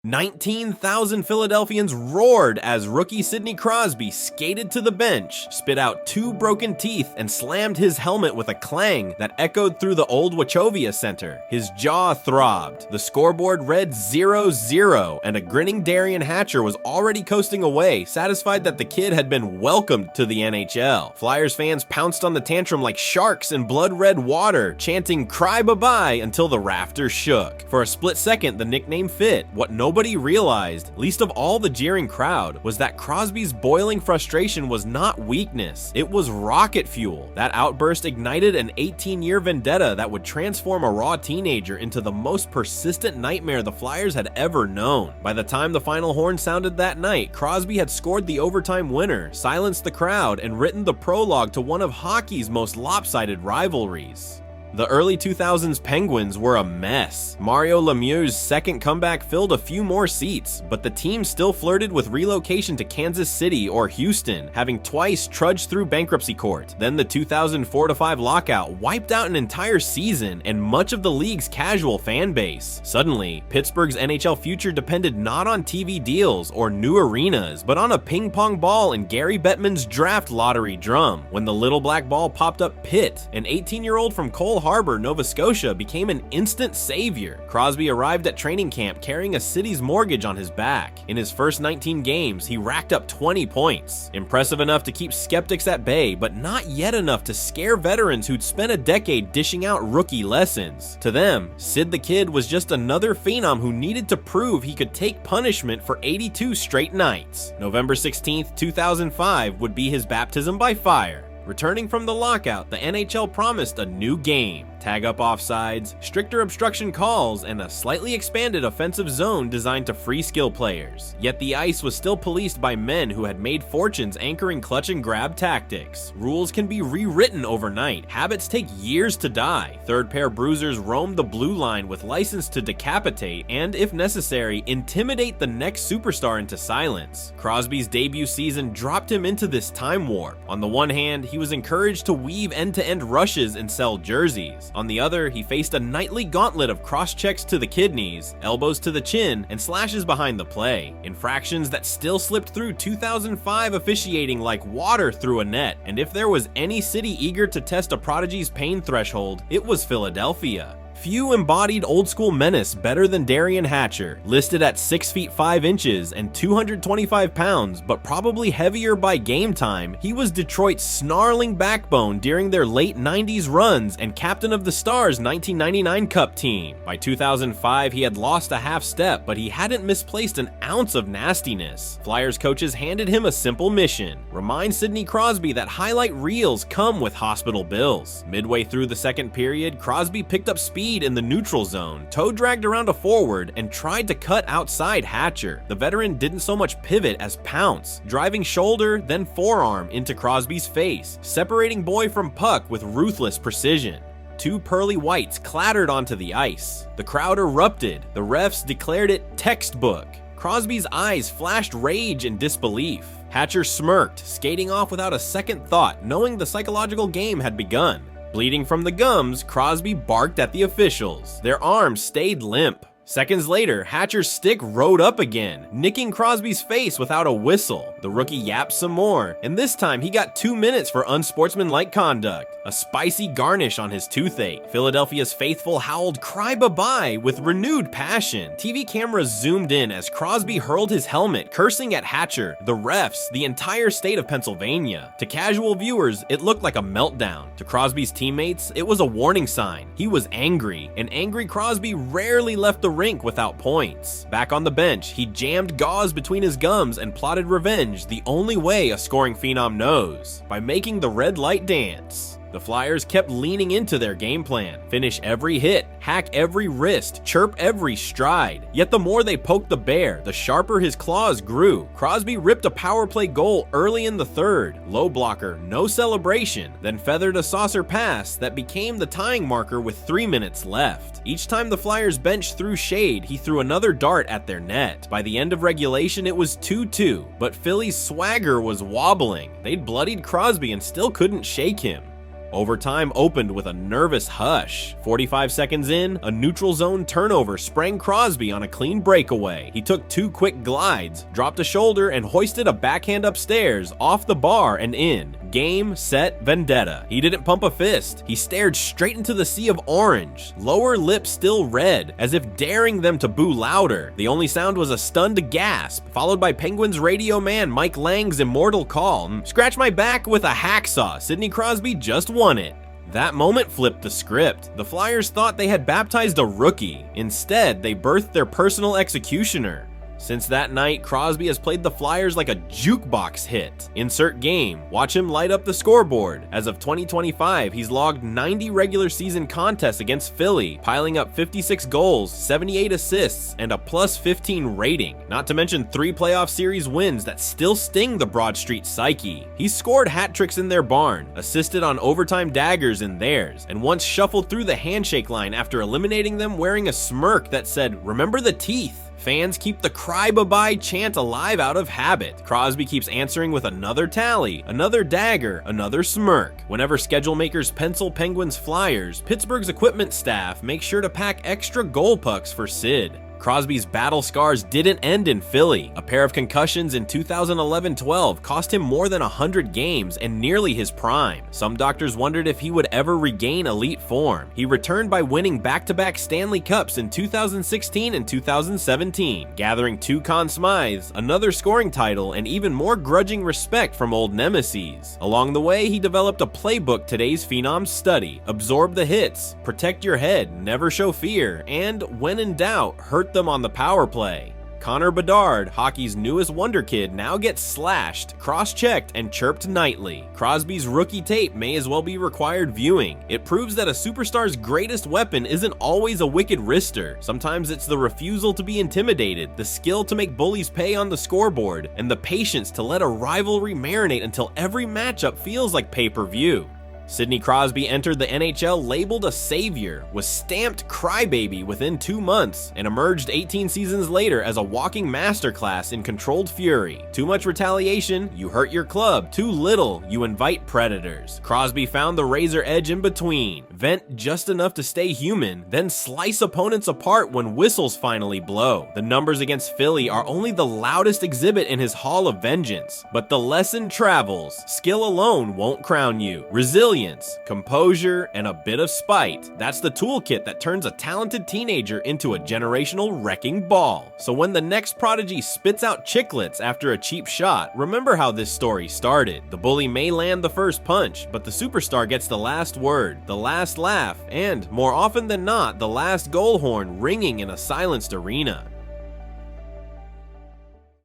19,000 Philadelphians roared as rookie Sidney Crosby skated to the bench, spit out 2 broken teeth, and slammed his helmet with a clang that echoed through the old Wachovia Center. His jaw throbbed. The scoreboard read 0-0, and a grinning Darian Hatcher was already coasting away, satisfied that the kid had been welcomed to the NHL. Flyers fans pounced on the tantrum like sharks in blood-red water, chanting "Cry bye-bye" until the rafters shook. For a split second, the nickname fit. What nobody realized, least of all the jeering crowd, was that Crosby's boiling frustration was not weakness. It was rocket fuel. That outburst ignited an 18-year vendetta that would transform a raw teenager into the most persistent nightmare the Flyers had ever known. By the time the final horn sounded that night, Crosby had scored the overtime winner, silenced the crowd, and written the prologue to one of hockey's most lopsided rivalries. The early 2000s Penguins were a mess. Mario Lemieux's second comeback filled a few more seats, but the team still flirted with relocation to Kansas City or Houston, having twice trudged through bankruptcy court. Then the 2004-05 lockout wiped out an entire season and much of the league's casual fan base. Suddenly, Pittsburgh's NHL future depended not on TV deals or new arenas, but on a ping-pong ball and Gary Bettman's draft lottery drum. When the little black ball popped up, Pitt, an 18-year-old from Cole Harbor, Nova Scotia, became an instant savior. Crosby arrived at training camp carrying a city's mortgage on his back. In his first 19 games, he racked up 20 points. Impressive enough to keep skeptics at bay, but not yet enough to scare veterans who'd spent a decade dishing out rookie lessons. To them, Sid the Kid was just another phenom who needed to prove he could take punishment for 82 straight nights. November 16th, 2005 would be his baptism by fire. Returning from the lockout, the NHL promised a new game. Tag-up offsides, stricter obstruction calls, and a slightly expanded offensive zone designed to free skill players. Yet the ice was still policed by men who had made fortunes anchoring clutch and grab tactics. Rules can be rewritten overnight. Habits take years to die. Third-pair bruisers roamed the blue line with license to decapitate and, if necessary, intimidate the next superstar into silence. Crosby's debut season dropped him into this time warp. On the one hand, he was encouraged to weave end-to-end rushes and sell jerseys. On the other, he faced a nightly gauntlet of cross-checks to the kidneys, elbows to the chin, and slashes behind the play. Infractions that still slipped through 2005 officiating like water through a net. And if there was any city eager to test a prodigy's pain threshold, it was Philadelphia. Few embodied old-school menace better than Darian Hatcher, listed at 6 feet 5 inches and 225 pounds, but probably heavier by game time. He was Detroit's snarling backbone during their late 90s runs and captain of the Stars' 1999 Cup team. By 2005, he had lost a half step, but he hadn't misplaced an ounce of nastiness. Flyers coaches handed him a simple mission: remind Sidney Crosby that highlight reels come with hospital bills. Midway through the second period, Crosby picked up speed in the neutral zone, toe dragged around a forward, and tried to cut outside Hatcher. The veteran didn't so much pivot as pounce, driving shoulder, then forearm into Crosby's face, separating boy from puck with ruthless precision. 2 pearly whites clattered onto the ice. The crowd erupted. The refs declared it textbook. Crosby's eyes flashed rage and disbelief. Hatcher smirked, skating off without a second thought, knowing the psychological game had begun. Bleeding from the gums, Crosby barked at the officials. Their arms stayed limp. Seconds later, Hatcher's stick rode up again, nicking Crosby's face without a whistle. The rookie yapped some more, and this time he got 2 minutes for unsportsmanlike conduct, a spicy garnish on his toothache. Philadelphia's faithful howled "Cry bye-bye" with renewed passion. TV cameras zoomed in as Crosby hurled his helmet, cursing at Hatcher, the refs, the entire state of Pennsylvania. To casual viewers, it looked like a meltdown. To Crosby's teammates, it was a warning sign. He was angry, and angry Crosby rarely left the rink without points. Back on the bench, he jammed gauze between his gums and plotted revenge the only way a scoring phenom knows: by making the red light dance. The Flyers kept leaning into their game plan: finish every hit, hack every wrist, chirp every stride. Yet the more they poked the bear, the sharper his claws grew. Crosby ripped a power play goal early in the third. Low blocker, no celebration, then feathered a saucer pass that became the tying marker with 3 minutes left. Each time the Flyers bench threw shade, he threw another dart at their net. By the end of regulation, it was 2-2, but Philly's swagger was wobbling. They'd bloodied Crosby and still couldn't shake him. Overtime opened with a nervous hush. 45 seconds in, a neutral zone turnover sprang Crosby on a clean breakaway. He took 2 quick glides, dropped a shoulder, and hoisted a backhand upstairs, off the bar and in. Game, set, vendetta. He didn't pump a fist. He stared straight into the sea of orange, lower lip still red, as if daring them to boo louder. The only sound was a stunned gasp, followed by Penguins radio man Mike Lang's immortal call, "Scratch my back with a hacksaw, Sidney Crosby just won it." That moment flipped the script. The Flyers thought they had baptized a rookie. Instead, they birthed their personal executioner. Since that night, Crosby has played the Flyers like a jukebox hit. Insert game. Watch him light up the scoreboard. As of 2025, he's logged 90 regular season contests against Philly, piling up 56 goals, 78 assists, and a plus 15 rating. Not to mention 3 playoff series wins that still sting the Broad Street psyche. He's scored hat tricks in their barn, assisted on overtime daggers in theirs, and once shuffled through the handshake line after eliminating them wearing a smirk that said, "Remember the teeth." Fans keep the cry bye-bye chant alive out of habit. Crosby keeps answering with another tally, another dagger, another smirk. Whenever schedule makers pencil Penguins Flyers, Pittsburgh's equipment staff make sure to pack extra goal pucks for Sid. Crosby's battle scars didn't end in Philly. A pair of concussions in 2011-12 cost him more than 100 games and nearly his prime. Some doctors wondered if he would ever regain elite form. He returned by winning back-to-back Stanley Cups in 2016 and 2017, gathering 2 Conn Smythes, another scoring title, and even more grudging respect from old nemesis. Along the way, he developed a playbook today's phenoms study: absorb the hits, protect your head, never show fear, and when in doubt, hurt them on the power play. Connor Bedard, hockey's newest wonder kid, now gets slashed, cross-checked, and chirped nightly. Crosby's rookie tape may as well be required viewing. It proves that a superstar's greatest weapon isn't always a wicked wrister. Sometimes it's the refusal to be intimidated, the skill to make bullies pay on the scoreboard, and the patience to let a rivalry marinate until every matchup feels like pay-per-view. Sidney Crosby entered the NHL labeled a savior, was stamped crybaby within 2 months, and emerged 18 seasons later as a walking masterclass in controlled fury. Too much retaliation, you hurt your club. Too little, you invite predators. Crosby found the razor edge in between. Vent just enough to stay human, then slice opponents apart when whistles finally blow. The numbers against Philly are only the loudest exhibit in his hall of vengeance. But the lesson travels. Skill alone won't crown you. Resilience, composure, and a bit of spite. That's the toolkit that turns a talented teenager into a generational wrecking ball. So when the next prodigy spits out chiclets after a cheap shot, remember how this story started. The bully may land the first punch, but the superstar gets the last word, the last laugh, and, more often than not, the last goal horn ringing in a silenced arena.